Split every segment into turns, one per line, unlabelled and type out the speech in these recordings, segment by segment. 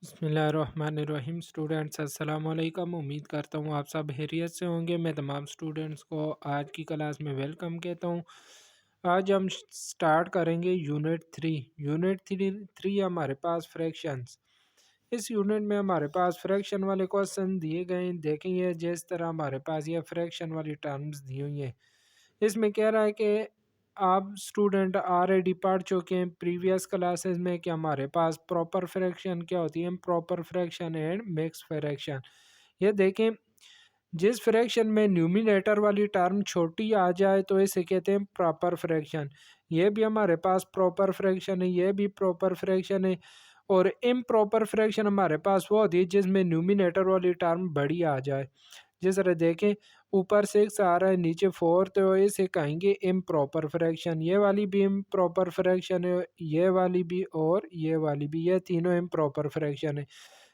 बिस्मिल्लाहिर्रहमानिर्रहीम। स्टूडेंट्स अस्सलाम वालेकुम। उम्मीद करता हूँ आप सब खैरियत से होंगे। मैं तमाम स्टूडेंट्स को आज की क्लास में वेलकम कहता हूँ। आज हम स्टार्ट करेंगे unit three. Unit three three हमारे पास फ्रैक्शंस। इस यूनिट में हमारे पास फ्रैक्शन वाले क्वेश्चन दिए गए हैं। देखेंगे जिस तरह हमारे पास ये फ्रैक्शन वाली टर्म्स दी हुई हैं। इसमें कह रहा है कि आप स्टूडेंट ऑलरेडी पढ़ चुके हैं प्रीवियस क्लासेस में कि हमारे पास प्रॉपर फ्रैक्शन क्या होती है, proper fraction and mix fraction. ये देखें, जिस फ्रैक्शन में न्यूमिनेटर वाली टर्म छोटी आ जाए तो इसे कहते हैं प्रॉपर फ्रैक्शन। ये भी हमारे पास प्रॉपर फ्रैक्शन है, ये भी प्रॉपर फ्रैक्शन है। और इम्प्रॉपर फ्रैक्शन हमारे पास वो होती है जिसमें न्यूमिनेटर वाली टर्म बड़ी आ जाए। जिस तरह देखें, ऊपर 6 आ रहा है, नीचे 4, तो इसे कहेंगे इम्प्रॉपर फ्रैक्शन। ये वाली भी इम्प्रॉपर फ्रैक्शन है, ये वाली भी और ये वाली भी, ये तीनों इम्प्रॉपर फ्रैक्शन है।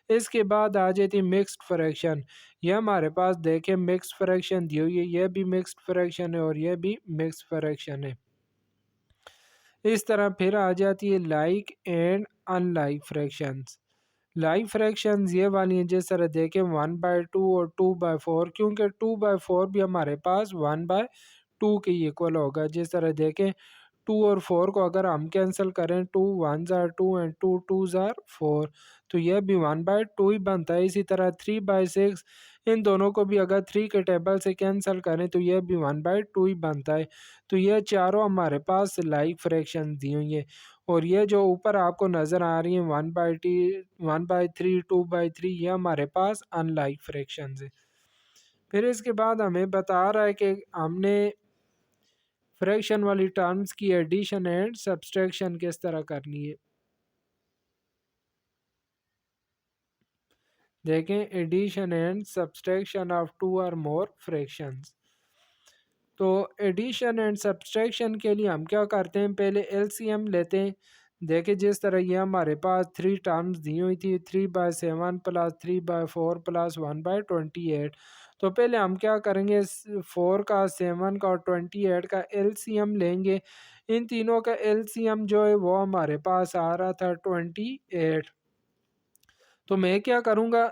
इसके बाद आ जाती है मिक्स्ड फ्रैक्शन। ये हमारे पास देखें मिक्स्ड फ्रैक्शन दी हुई है, ये भी मिक्स्ड फ्रैक्शन है और ये भी मिक्स्ड फ्रैक्शन है। इस तरह फिर आ जाती है like and unlike fractions. Like fractions ये वाली हैं, जिस तरह देखें 1/2 और 2/4, क्योंकि 2/4 भी हमारे पास 1/2 के इक्वल होगा। जिस तरह देखें 2 और 4 को अगर हम कैंसिल करें, 2 1 ज़ार 2 एंड 2 2 ज़ार 4, तो यह भी 1/2 ही बनता है। इसी तरह 3/6, इन दोनों को भी अगर 3 के टेबल से कैंसिल करें तो यह भी 1/2 ही बनता है। तो यह चारों हमारे पास लाइक फ्रैक्शन दी हुई हैं। और ये जो ऊपर आपको नज़र आ रही हैं 1/3 2/3, ये हमारे पास अनलाइक फ्रैक्शंस है। फिर इसके बाद हमें बता रहा है कि हमने फ्रैक्शन वाली टर्म्स की एडिशन एंड सब्सट्रैक्शन किस तरह करनी है। देखें, एडिशन एंड सब्सट्रैक्शन ऑफ 2 और मोर फ्रैक्शंस। तो एडिशन एंड सब्सट्रैक्शन के लिए हम क्या करते हैं, पहले एलसीएम लेते हैं। देखिए जिस तरह ये हमारे पास 3 टर्म्स दी हुई थी, 3/7 प्लस 3/4 प्लस 1/28। तो पहले हम क्या करेंगे, 4 का, 7 का और 28 का एलसीएम लेंगे। इन तीनों का एलसीएम जो है वो हमारे पास आ रहा था 28। तो मैं क्या करूँगा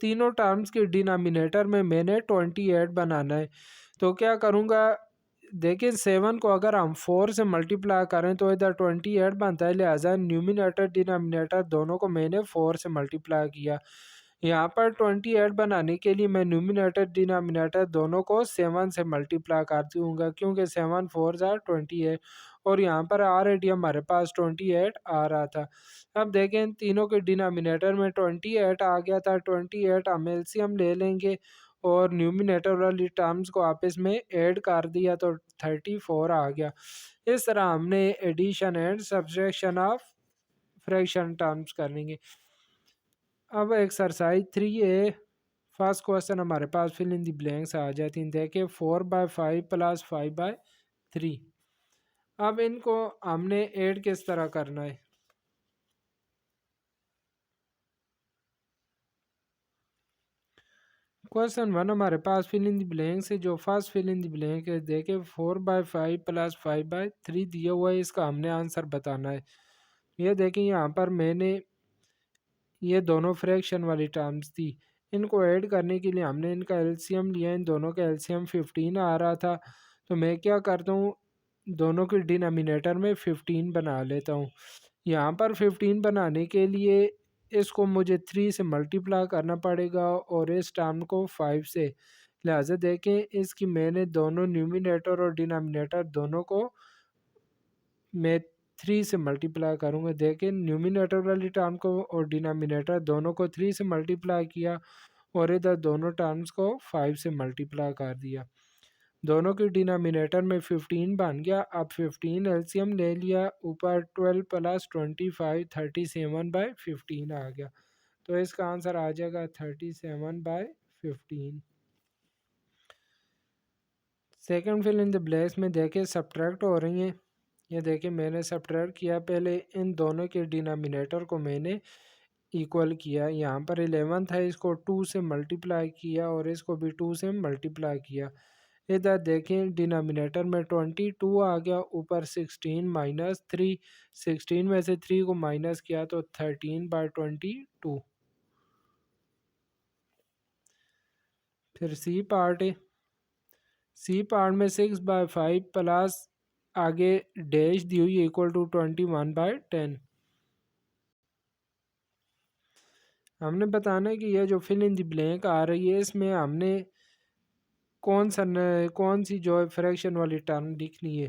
तीनों टर्म्स के डिनोमिनेटर में मैंने 28 बनाना है। तो क्या करूँगा, देखिए 7 को अगर हम 4 से मल्टीप्लाई करें तो इधर 28 बनता है, लिहाजा न्यूमिनेटर डिनोमिनेटर दोनों को मैंने 4 से मल्टीप्लाई किया। यहाँ पर 28 बनाने के लिए मैं न्यूमिनेटर डिनोमिनेटर दोनों को 7 से मल्टीप्लाई कर दूँगा, क्योंकि 7 4 ज़ार 28 और यहाँ पर ऑलरेडी हमारे पास 28 आ रहा था। अब देखें तीनों के डिनोमिनेटर में 28 आ गया था, 28 हम एलसीएम ले लेंगे और न्यूमिनेटर वाली टर्म्स को आपस में ऐड कर दिया तो 34 आ गया। इस तरह हमने addition and subtraction of fraction terms करेंगे। अब एक्सरसाइज 3A, फर्स्ट क्वेश्चन हमारे पास फिल इन द ब्लैंक्स आ जाती हैं। देखिए 4/5 प्लस 5/3। अब इनको हमने ऐड किस तरह करना है। क्वेश्चन 1 हमारे पास फिल इन द ब्लैंक्स है। जो first fill in the blank है, देखिए 4/5 प्लस 5/3 दिया हुआ है, इसका हमने आंसर बताना है। ये देखें यहाँ पर मैंने ये दोनों फ्रैक्शन वाली टर्म्स थी, इनको ऐड करने के लिए हमने इनका एलसीएम लिया। इन दोनों का एलसीएम 15 आ रहा था। तो मैं क्या करता हूँ, दोनों के डिनोमिनेटर में 15 बना लेता हूँ। यहाँ पर 15 बनाने के लिए इसको मुझे 3 से मल्टीप्लाई करना पड़ेगा और इस टर्म को 5 से। लिहाजा देखें, इसकी मैंने दोनों न्यूमिनेटर और डिनोमिनेटर दोनों को मैं 3 से मल्टीप्लाई करूँगा। देखें न्यूमिनेटर वाली टर्म को और डिनोमिनेटर दोनों को 3 से मल्टीप्लाई किया और इधर दोनों टर्म्स को 5 से मल्टीप्लाई कर दिया। दोनों के डिनोमिनेटर में 15 बन गया। अब 15 एलसीएम ले लिया, ऊपर 12 प्लस 25 37/15 आ गया। तो इसका आंसर आ जाएगा 37/15। Second fill in the blanks में देखें सब्ट्रैक्ट हो रही हैं। ये देखिए मैंने सब्ट्रैक्ट किया, पहले इन दोनों के डिनोमिनेटर को मैंने इक्वल किया। यहाँ पर 11 था, इसको 2 से मल्टीप्लाई किया और इसको भी 2 से मल्टीप्लाई किया। इधर देखें डिनोमिनेटर में 22 आ गया, ऊपर 16 माइनस 3, 16 में से 3 को माइनस किया तो 13/22। फिर सी पार्ट है, सी पार्ट में 6/5 प्लस आगे डैश दी हुई इक्वल टू 21/10। हमने बताना है कि यह जो फिल इन द ब्लैंक आ रही है इसमें हमने कौन सी जो है फ्रैक्शन वाली टर्म लिखनी है।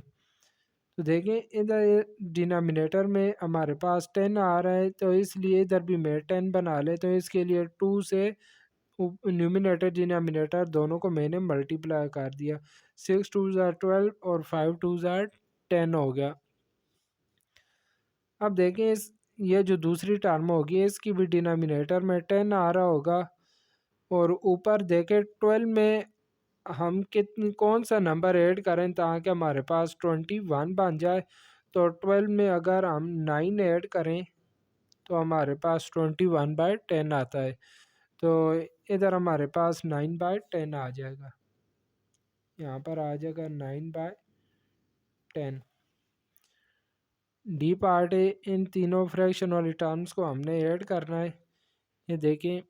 तो देखें इधर डिनोमिनेटर में हमारे पास 10 आ रहा है, तो इसलिए इधर भी मैं 10 बना ले, तो इसके लिए 2 से न्यूमिनेटर डिनोमिनेटर दोनों को मैंने मल्टीप्लाई कर दिया। 6 2 ज़ार 12 और 5 2 ज़ार 10 हो गया। अब देखें ये जो दूसरी टर्म होगी इसकी भी डिनोमिनेटर में 10 आ रहा होगा, और ऊपर देखें 12 में हम कितनी कौन सा नंबर ऐड करें ताकि हमारे पास 21 बन जाए। तो 12 में अगर हम 9 ऐड करें तो हमारे पास 21/10 आता है। तो इधर हमारे पास 9/10 आ जाएगा, यहाँ पर आ जाएगा 9/10। डी पार्ट है, इन तीनों फ्रैक्शन वाली टर्म्स को हमने ऐड करना है। ये देखें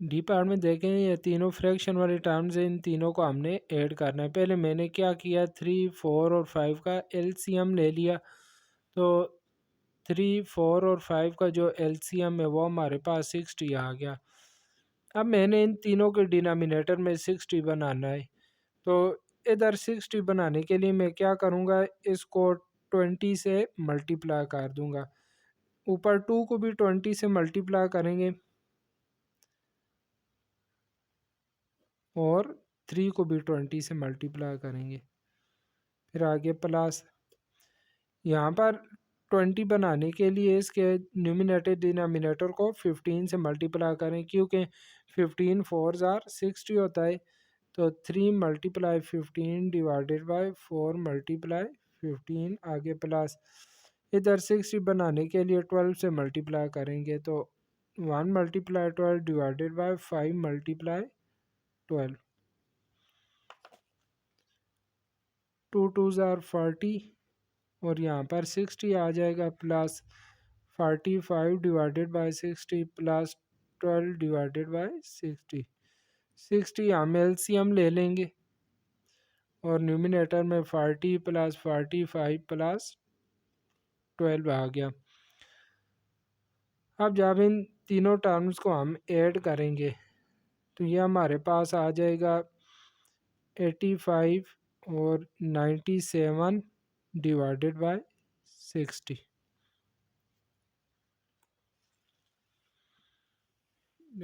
डी पार्ट में देखें ये तीनों फ्रैक्शन वाली टर्म्स हैं, इन तीनों को हमने ऐड करना है। पहले मैंने क्या किया, 3 4 और 5 का एलसीएम ले लिया। तो 3 4 और 5 का जो एलसीएम है वो हमारे पास 60 आ गया। अब मैंने इन तीनों के डिनोमिनेटर में 60 बनाना है। तो इधर 60 बनाने के लिए मैं क्या करूँगा, इसको 20 से मल्टीप्लाई कर दूँगा। ऊपर 2 को भी 20 से मल्टीप्लाई करेंगे और 3 को भी 20 से मल्टीप्लाई करेंगे। फिर आगे प्लस, यहाँ पर 20 बनाने के लिए इसके न्यूमिनेटर डिनोमिनेटर को 15 से मल्टीप्लाई करें, क्योंकि 15 4 ज़ार 60 होता है। तो 3 × 15 डिवाइडेड बाय 4 × 15 आगे प्लस, इधर 60 बनाने के लिए 12 से मल्टीप्लाई करेंगे। तो 1 × 12 डिवाइडेड बाय 5 × 12, 2 2 ज़ार 40 और यहाँ पर 60 आ जाएगा, plus 45 divided by 60 plus 12 divided by 60। 60 हम एलसीएम ले लेंगे और न्यूमिनेटर में 40 प्लस 45 प्लस 12 आ गया। अब जब इन तीनों टर्म्स को हम ऐड करेंगे तो ये हमारे पास आ जाएगा 85 और 97 डिवाइडेड बाय 60।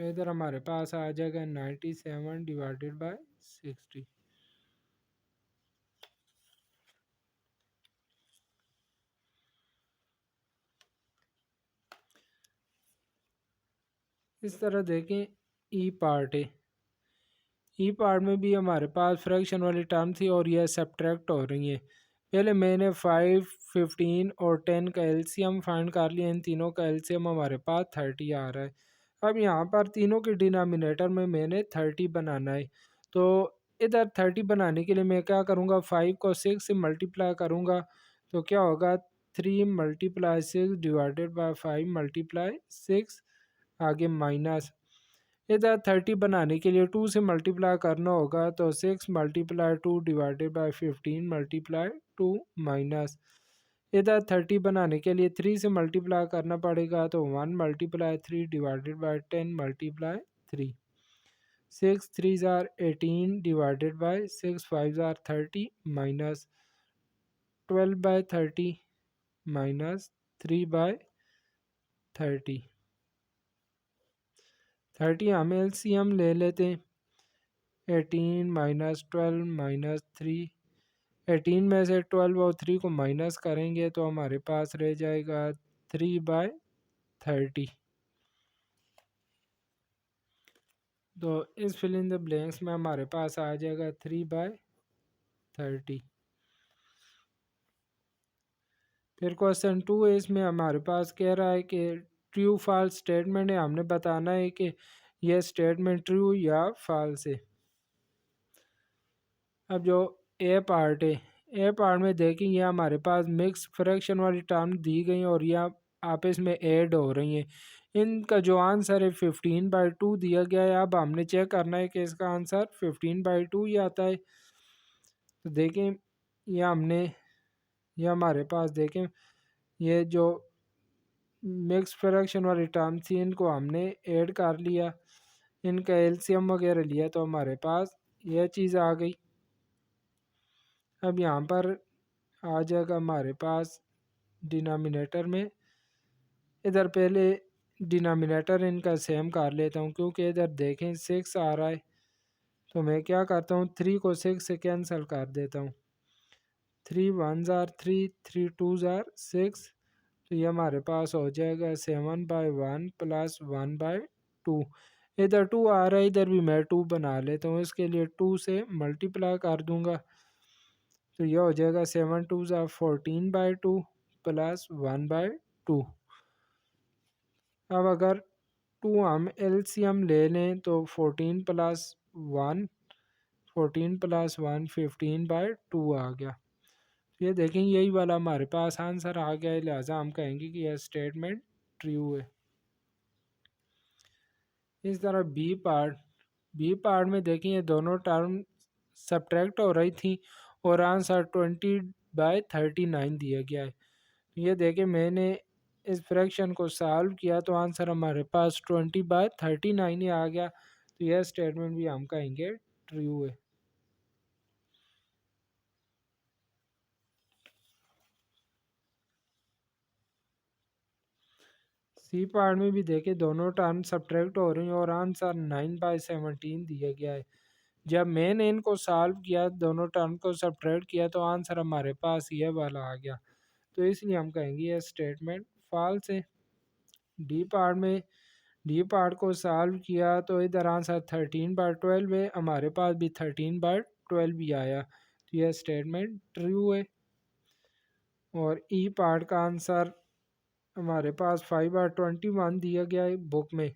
इधर हमारे पास आ जाएगा 97 डिवाइडेड बाय 60। इस तरह देखें ई पार्ट है, ई पार्ट में भी हमारे पास फ्रैक्शन वाली टर्म थी और यह सब्ट्रैक्ट हो रही है। पहले मैंने 5 15 और 10 का एलसीएम फाइंड कर लिया, इन तीनों का एलसीएम हमारे पास 30 आ रहा है। अब यहाँ पर तीनों के डिनोमिनेटर में मैंने 30 बनाना है। तो इधर 30 बनाने के लिए मैं क्या करूँगा, 5 को 6 से मल्टीप्लाई करूँगा। तो क्या होगा, 3 × 6 डिवाइडेड बाय 5 × 6 आगे माइनस, इधर 30 बनाने के लिए 2 से मल्टीप्लाई करना होगा। तो 6 × 2 डिवाइडेड बाय 15 × 2 माइनस, इधर 30 बनाने के लिए 3 से मल्टीप्लाई करना पड़ेगा। तो 1 × 3 डिवाइडेड बाय 10 × 3, 6 3 ज़ार 18 डिवाइडेड बाय 6 5 ज़ार 30 माइनस 12/30 माइनस 3/30। 30 हम एलसीएम ले लेते हैं, 18 - 12 - 3, 18 में से 12 और 3 को माइनस करेंगे तो हमारे पास रह जाएगा 3/30। तो इस फिल इन द ब्लैंक्स में हमारे पास आ जाएगा 3/30। फिर क्वेश्चन 2 है, इसमें हमारे पास कह रहा है कि ट्रू फॉल्स स्टेटमेंट है, हमने बताना है कि यह स्टेटमेंट ट्रू या फॉल्स है। अब जो ए पार्ट है, ए पार्ट में देखें ये हमारे पास मिक्स फ्रैक्शन वाली टर्म दी गई हैं और यह आपस में ऐड हो रही हैं। इनका जो आंसर है 15/2 दिया गया है। अब हमने चेक करना है कि इसका आंसर 15/2 ही आता है। तो देखें ये हमारे पास देखें ये जो मिक्स फ्रैक्शन वाली टर्म थी इनको हमने ऐड कर लिया, इनका एलसीएम वगैरह लिया तो हमारे पास यह चीज़ आ गई। अब यहाँ पर आ जाएगा हमारे पास डिनोमिनेटर में, इधर पहले डिनोमिनेटर इनका सेम कर लेता हूँ क्योंकि इधर देखें 6 आ रहा है। तो मैं क्या करता हूँ 3 को 6 से कैंसिल कर देता हूँ। 3 1s आर 3, 3 2s आर 6। तो ये हमारे पास हो जाएगा 7/1 प्लस 1/2। इधर 2 आ रहा है, इधर भी मैं 2 बना लेता हूँ, इसके लिए 2 से मल्टीप्लाई कर दूंगा। तो ये हो जाएगा 7 2s आर 14/2 प्लस 1/2। अब अगर 2 हम एलसीएम ले लें तो 14 प्लस 1 15/2 आ गया। ये देखें यही वाला हमारे पास आंसर आ गया है, लिहाजा हम कहेंगे कि यह स्टेटमेंट ट्रू है। इस तरह बी पार्ट में देखें ये दोनों टर्म सब्ट्रैक्ट हो रही थी और आंसर 20/39 दिया गया है। ये देखें मैंने इस फ्रैक्शन को सॉल्व किया तो आंसर हमारे पास 20/39 ही आ गया। तो यह स्टेटमेंट भी हम कहेंगे ट्रू है। सी पार्ट में भी देखें दोनों टर्म सब्ट्रैक्ट हो रही हैं और आंसर 9/17 दिया गया है। जब मैंने इनको सॉल्व किया दोनों टर्म को सब्ट्रैक्ट किया तो आंसर हमारे पास ये वाला आ गया। तो इसलिए हम कहेंगे ये स्टेटमेंट फॉल्स है। डी पार्ट में डी पार्ट को सॉल्व किया तो इधर आंसर 13/12 है, हमारे पास भी 13/12 भी आया। तो यह स्टेटमेंट ट्रू है। और ई पार्ट का आंसर हमारे पास 5/21 दिया गया है बुक में,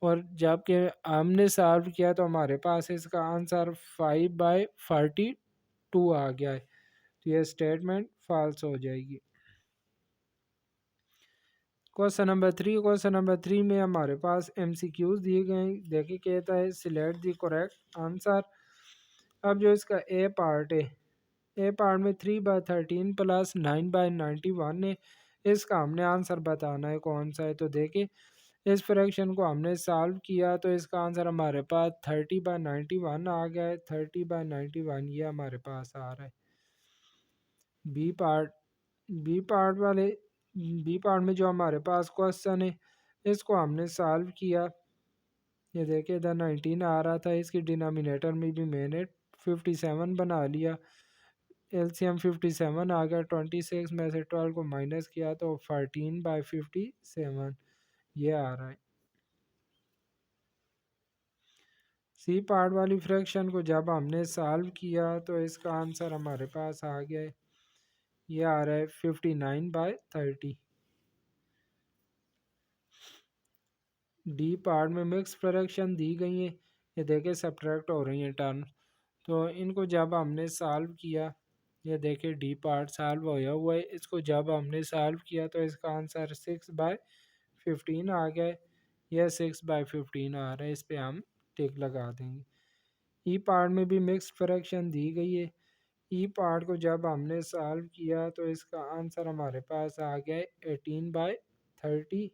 और जबकि हमने सॉल्व किया तो हमारे पास इसका आंसर 5/42 आ गया है। तो यह स्टेटमेंट फॉल्स हो जाएगी। क्वेश्चन नंबर 3 में हमारे पास MCQs दिए गए हैं। देखिए कहता है सिलेक्ट द करेक्ट आंसर। अब जो इसका ए पार्ट है, ए पार्ट में 3/13 प्लस 9/91 है, इसका हमने आंसर बताना है कौन सा है। तो देखिए इस फ्रैक्शन को हमने सॉल्व किया तो इसका आंसर हमारे पास 30/91 आ गया है। 30/91 ये हमारे पास आ रहा है। बी पार्ट बी पार्ट वाले बी पार्ट में जो हमारे पास क्वेश्चन है इसको हमने सॉल्व किया। ये देखिए इधर 19 आ रहा था, इसके डिनोमिनेटर में भी मैंने 57 बना लिया। एलसीएम 57 आ गया। 26 में से 12 को माइनस किया तो 14/57 ये आ रहा है। सी पार्ट वाली फ्रैक्शन को जब हमने सॉल्व किया तो इसका आंसर हमारे पास आ गया है, ये आ रहा है 59/30। डी पार्ट में मिक्स फ्रैक्शन दी गई है, ये देखे सब्ट्रैक्ट हो रही हैं टर्म। तो इनको जब हमने सॉल्व किया, ये देखे डी पार्ट सॉल्व होया हुआ है, इसको जब हमने सॉल्व किया तो इसका आंसर 6/15 आ गया है। यह 6/15 आ रहा है, इस पे हम टिक लगा देंगे। ई पार्ट में भी मिक्स फ्रैक्शन दी गई है। ई पार्ट को जब हमने सॉल्व किया तो इसका आंसर हमारे पास आ गया है 18/30।